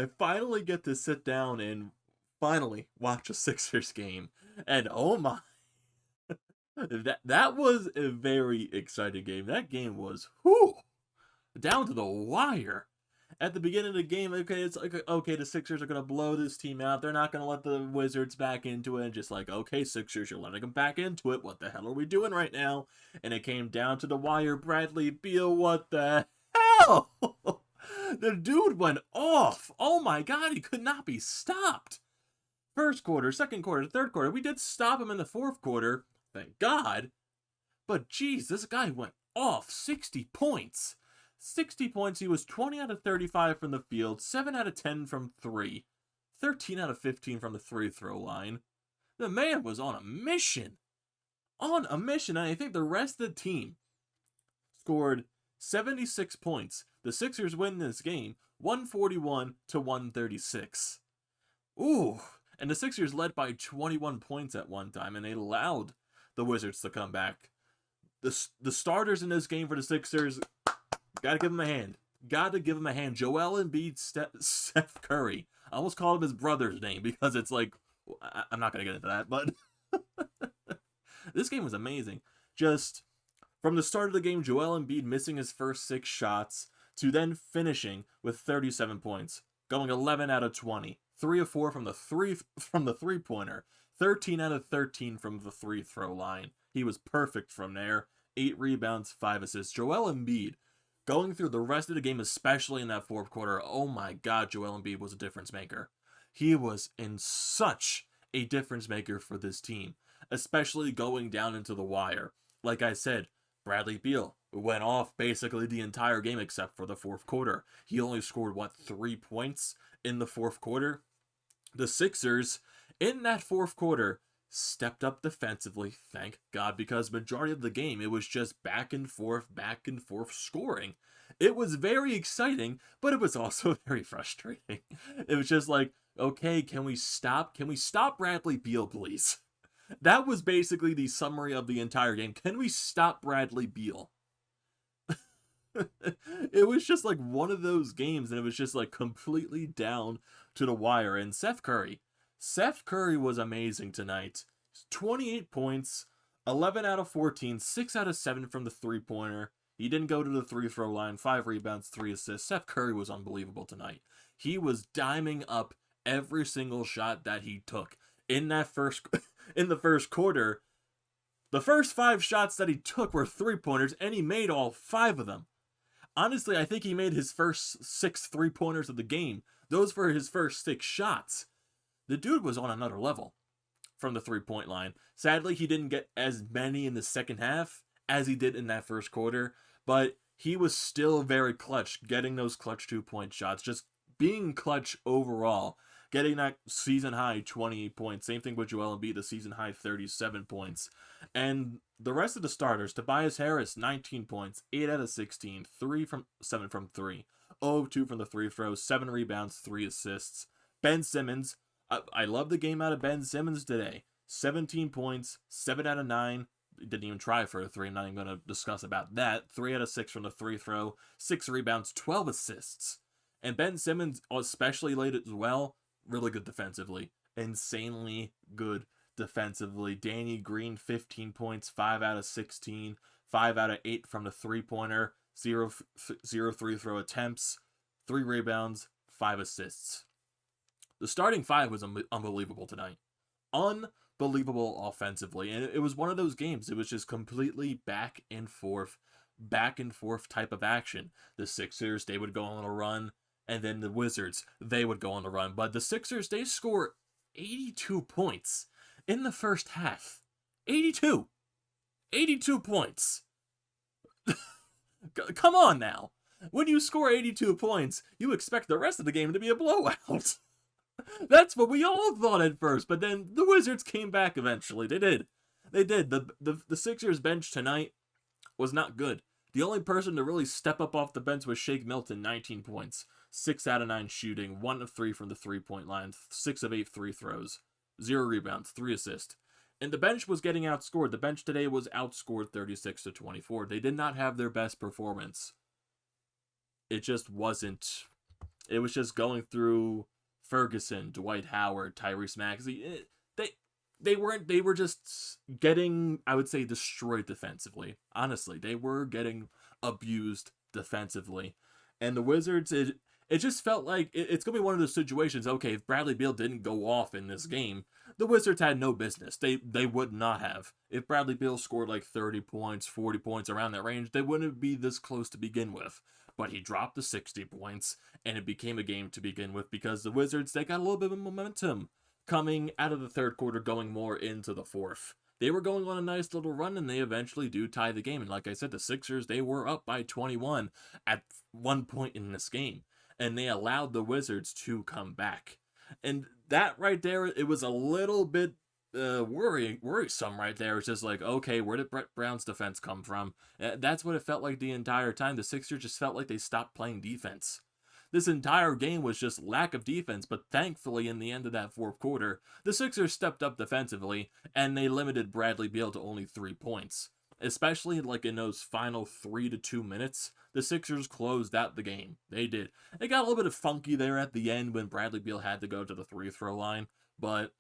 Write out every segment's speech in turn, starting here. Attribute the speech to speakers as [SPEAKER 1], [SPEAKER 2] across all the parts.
[SPEAKER 1] I finally get to sit down and finally watch a Sixers game. And oh my, that was a very exciting game. That game was whoo down to the wire. At the beginning of the game, okay, it's like, okay, the Sixers are going to blow this team out. They're not going to let the Wizards back into it. Just like, okay, Sixers, you're letting them back into it. What the hell are we doing right now? And it came down to the wire. Bradley Beal, what the hell? The dude went off. Oh my God, he could not be stopped. First quarter, second quarter, third quarter. We did stop him in the fourth quarter. Thank God. But geez, this guy went off. 60 points. 60 points. He was 20 out of 35 from the field, 7 out of 10 from 3, 13 out of 15 from the free throw line. The man was on a mission. On a mission. And I think the rest of the team scored 76 points. The Sixers win this game 141 to 136. Ooh. And the Sixers led by 21 points at one time, and they allowed the Wizards to come back. The starters in this game for the Sixers, gotta give him a hand. Gotta give him a hand. Joel Embiid, Steph Curry. I almost called him his brother's name because it's like, I'm not gonna get into that, but this game was amazing. Just from the start of the game, Joel Embiid missing his first 6 shots to then finishing with 37 points, going 11 out of 20, 3 of 4 from the three-pointer, 13 out of 13 from the free throw line. He was perfect from there. 8 rebounds, 5 assists. Joel Embiid, going through the rest of the game, especially in that fourth quarter, oh my God, Joel Embiid was a difference maker. He was in such a difference maker for this team, especially going down into the wire. Like I said, Bradley Beal went off basically the entire game except for the fourth quarter. He only scored, 3 points in the fourth quarter? The Sixers, in that fourth quarter, stepped up defensively, thank God, because majority of the game, it was just back and forth scoring. It was very exciting, but it was also very frustrating. It was just like, okay, can we stop Bradley Beal, please? That was basically the summary of the entire game. Can we stop Bradley Beal? It was just like one of those games, and it was just like completely down to the wire. And Seth Curry was amazing tonight. 28 points, 11 out of 14, 6 out of 7 from the three-pointer. He didn't go to the free-throw line, 5 rebounds, 3 assists. Seth Curry was unbelievable tonight. He was diming up every single shot that he took. In the first quarter, the first 5 shots that he took were three-pointers, and he made all 5 of them. Honestly, I think he made his first 6 three-pointers of the game. Those were his first 6 shots. The dude was on another level from the three-point line. Sadly, he didn't get as many in the second half as he did in that first quarter, but he was still very clutch, getting those clutch 2-point shots, just being clutch overall, getting that season-high 28 points. Same thing with Joel Embiid, the season-high 37 points. And the rest of the starters, Tobias Harris, 19 points, 8 out of 16, 7 from 3, 0 of 2 from the free throws, 7 rebounds, 3 assists. Ben Simmons, I love the game out of Ben Simmons today. 17 points, 7 out of 9. He didn't even try for a 3. I'm not even going to discuss about that. 3 out of 6 from the free throw, 6 rebounds, 12 assists. And Ben Simmons, especially late as well, really good defensively. Insanely good defensively. Danny Green, 15 points, 5 out of 16, 5 out of 8 from the three-pointer, 0 free throw attempts, 3 rebounds, 5 assists. The starting 5 was unbelievable tonight. Unbelievable offensively. And it was one of those games. It was just completely back and forth type of action. The Sixers, they would go on a run, and then the Wizards, they would go on the run. But the Sixers, they score 82 points in the first half. 82 points. Come on now. When you score 82 points, you expect the rest of the game to be a blowout. That's what we all thought at first, but then the Wizards came back eventually. They did. The Sixers bench tonight was not good. The only person to really step up off the bench was Shake Milton, 19 points, 6 out of 9 shooting, 1 of 3 from the three-point line, 6 of 8 free throws, 0 rebounds, 3 assists. And the bench was getting outscored. The bench today was outscored 36 to 24. They did not have their best performance. It just wasn't It was just going through Ferguson, Dwight Howard, Tyrese Maxey. They they were just getting, I would say, destroyed defensively. Honestly, they were getting abused defensively. And the Wizards, it just felt like it's going to be one of those situations. Okay, if Bradley Beal didn't go off in this game, the Wizards had no business. They would not have. If Bradley Beal scored like 30 points, 40 points around that range, they wouldn't be this close to begin with. But he dropped the 60 points, and it became a game to begin with because the Wizards, they got a little bit of momentum coming out of the third quarter, going more into the fourth. They were going on a nice little run, and they eventually do tie the game. And like I said, the Sixers, they were up by 21 at one point in this game, and they allowed the Wizards to come back. And that right there, it was a little bit worrisome right there. It's just like, okay, where did Brett Brown's defense come from? That's what it felt like the entire time. The Sixers just felt like they stopped playing defense. This entire game was just lack of defense, but thankfully in the end of that fourth quarter, the Sixers stepped up defensively, and they limited Bradley Beal to only 3 points. Especially like in those final 3 to 2 minutes, the Sixers closed out the game. They did. It got a little bit of funky there at the end when Bradley Beal had to go to the free throw line, but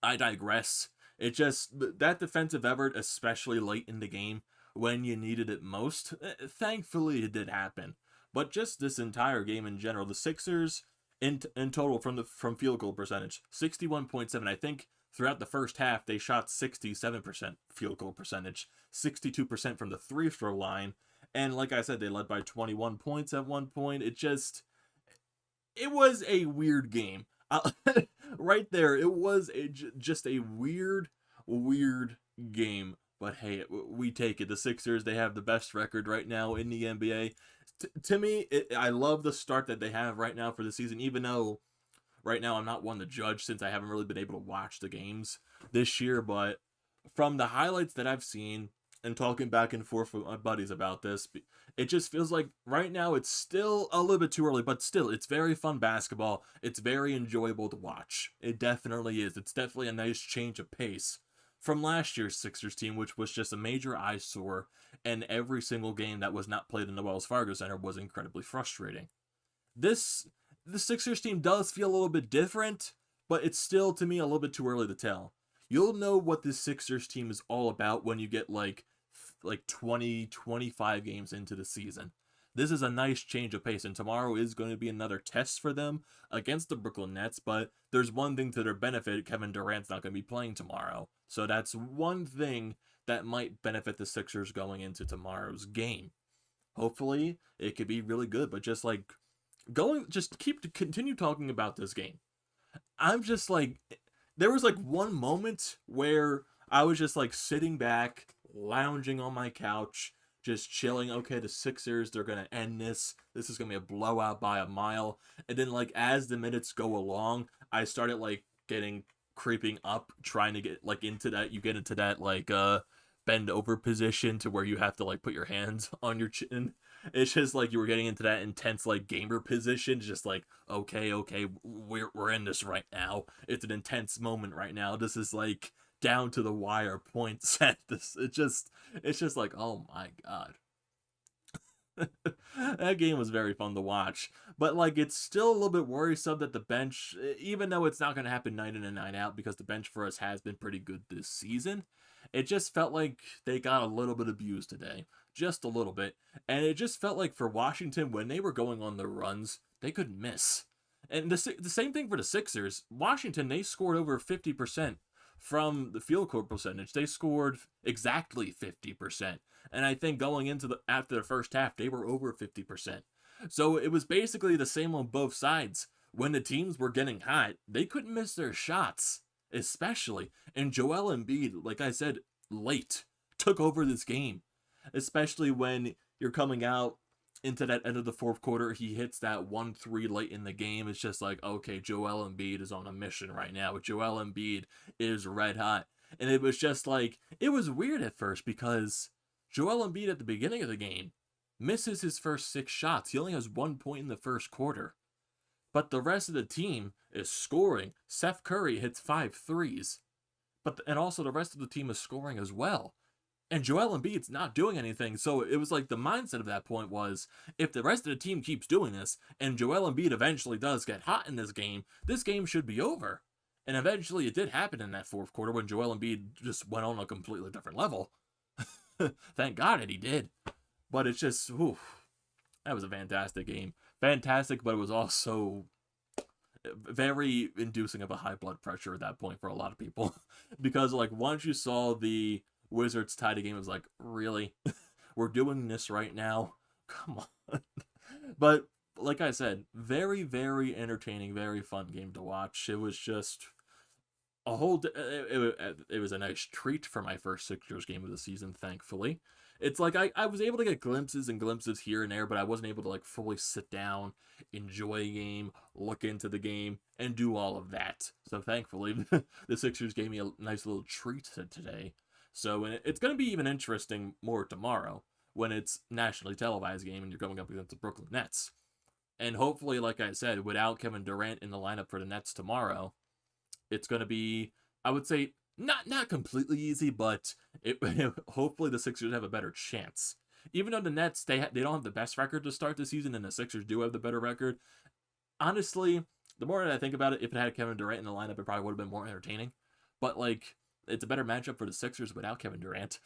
[SPEAKER 1] I digress. It just, that defensive effort, especially late in the game, when you needed it most, thankfully it did happen. But just this entire game in general, the Sixers in total from field goal percentage, 61.7. I think throughout the first half they shot 67% field goal percentage, 62% from the free throw line, and like I said, they led by 21 points at one point. It was a weird game. Right there, it was just a weird game. But hey, we take it. The Sixers, they have the best record right now in the NBA. To me, I love the start that they have right now for the season, even though right now I'm not one to judge since I haven't really been able to watch the games this year. But from the highlights that I've seen and talking back and forth with my buddies about this, it just feels like right now it's still a little bit too early, but still, it's very fun basketball. It's very enjoyable to watch. It definitely is. It's definitely a nice change of pace from last year's Sixers team, which was just a major eyesore, and every single game that was not played in the Wells Fargo Center was incredibly frustrating. The Sixers team does feel a little bit different, but it's still, to me, a little bit too early to tell. You'll know what this Sixers team is all about when you get like 20, 25 games into the season. This is a nice change of pace, and tomorrow is going to be another test for them against the Brooklyn Nets, but there's one thing to their benefit. Kevin Durant's not going to be playing tomorrow. So that's one thing that might benefit the Sixers going into tomorrow's game. Hopefully, it could be really good, but continue talking about this game. I'm just like, there was like one moment where I was just like sitting back, lounging on my couch, just chilling. Okay, the Sixers, they're going to end this. This is going to be a blowout by a mile. And then like as the minutes go along, I started like creeping up, trying to get like into that. You get into that like bend over position to where you have to like put your hands on your chin. It's just like you were getting into that intense like gamer position, just like okay, we're in this right now. It's an intense moment right now. This is like down to the wire points at this. It's just like, oh my god. That game was very fun to watch, but like it's still a little bit worrisome that the bench, even though it's not going to happen night in and night out because the bench for us has been pretty good this season, it just felt like they got a little bit abused today, just a little bit, and it just felt like for Washington, when they were going on their runs, they couldn't miss. And the same thing for the Sixers. Washington, they scored over 50% from the field goal percentage. They scored exactly 50%. And I think going into after the first half, they were over 50%. So it was basically the same on both sides. When the teams were getting hot, they couldn't miss their shots, especially. And Joel Embiid, like I said, late took over this game, especially when you're coming out into that end of the fourth quarter. He hits that 1-3 late in the game. It's just like, okay, Joel Embiid is on a mission right now. Joel Embiid is red hot. And it was just like, it was weird at first because Joel Embiid at the beginning of the game misses his first 6 shots. He only has 1 point in the first quarter. But the rest of the team is scoring. Seth Curry hits 5 threes. And also the rest of the team is scoring as well. And Joel Embiid's not doing anything. So it was like the mindset of that point was, if the rest of the team keeps doing this, and Joel Embiid eventually does get hot in this game should be over. And eventually it did happen in that fourth quarter when Joel Embiid just went on a completely different level. Thank God that he did. But it's just, that was a fantastic game. Fantastic, but it was also very inducing of a high blood pressure at that point for a lot of people. Because, like, once you saw the Wizards tie the game, it was like, really? We're doing this right now? Come on. But, like I said, very, very entertaining, very fun game to watch. It was just a whole... It was a nice treat for my first Sixers game of the season, thankfully. It's like I was able to get glimpses and glimpses here and there, but I wasn't able to like fully sit down, enjoy a game, look into the game, and do all of that. So thankfully, the Sixers gave me a nice little treat today. So it's going to be even interesting more tomorrow when it's nationally televised game and you're going up against the Brooklyn Nets. And hopefully, like I said, without Kevin Durant in the lineup for the Nets tomorrow, it's going to be, I would say, not completely easy, but hopefully the Sixers have a better chance. Even though the Nets, they don't have the best record to start the season, and the Sixers do have the better record. Honestly, the more that I think about it, if it had Kevin Durant in the lineup, it probably would have been more entertaining. But, like, it's a better matchup for the Sixers without Kevin Durant.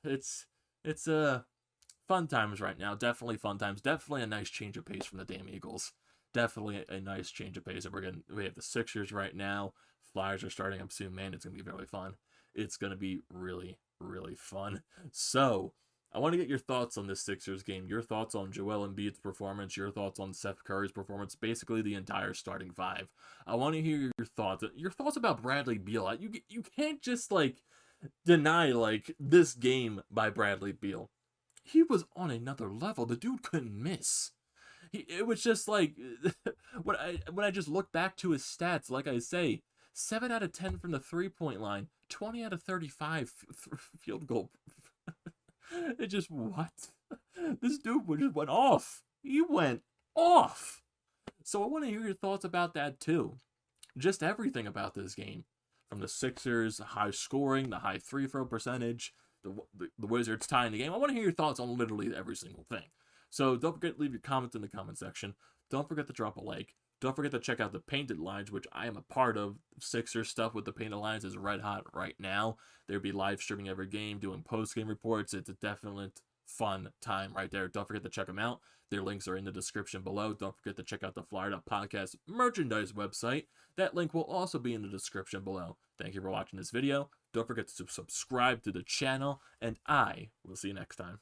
[SPEAKER 1] It's fun times right now. Definitely fun times. Definitely a nice change of pace from the damn Eagles. Definitely a nice change of pace. We have the Sixers right now. Flyers are starting up soon. Man, it's going to be really fun. It's going to be really, really fun. So, I want to get your thoughts on this Sixers game. Your thoughts on Joel Embiid's performance. Your thoughts on Steph Curry's performance. Basically, the entire starting five. I want to hear your thoughts. Your thoughts about Bradley Beal. You can't just, like, deny, like, this game by Bradley Beal. He was on another level. The dude couldn't miss. It was just like, when I just look back to his stats, like I say, 7 out of 10 from the three-point line, 20 out of 35 field goal. It just, what? This dude just went off. He went off. So I want to hear your thoughts about that too. Just everything about this game. From the Sixers, the high scoring, the high free throw percentage, the Wizards tying the game. I want to hear your thoughts on literally every single thing. So don't forget to leave your comments in the comment section. Don't forget to drop a like. Don't forget to check out the Painted Lines, which I am a part of. Sixers stuff with the Painted Lines is red hot right now. They'll be live streaming every game, doing post-game reports. It's a definite fun time right there. Don't forget to check them out. Their links are in the description below. Don't forget to check out the Flyer Podcast merchandise website. That link will also be in the description below. Thank you for watching this video. Don't forget to subscribe to the channel, and I will see you next time.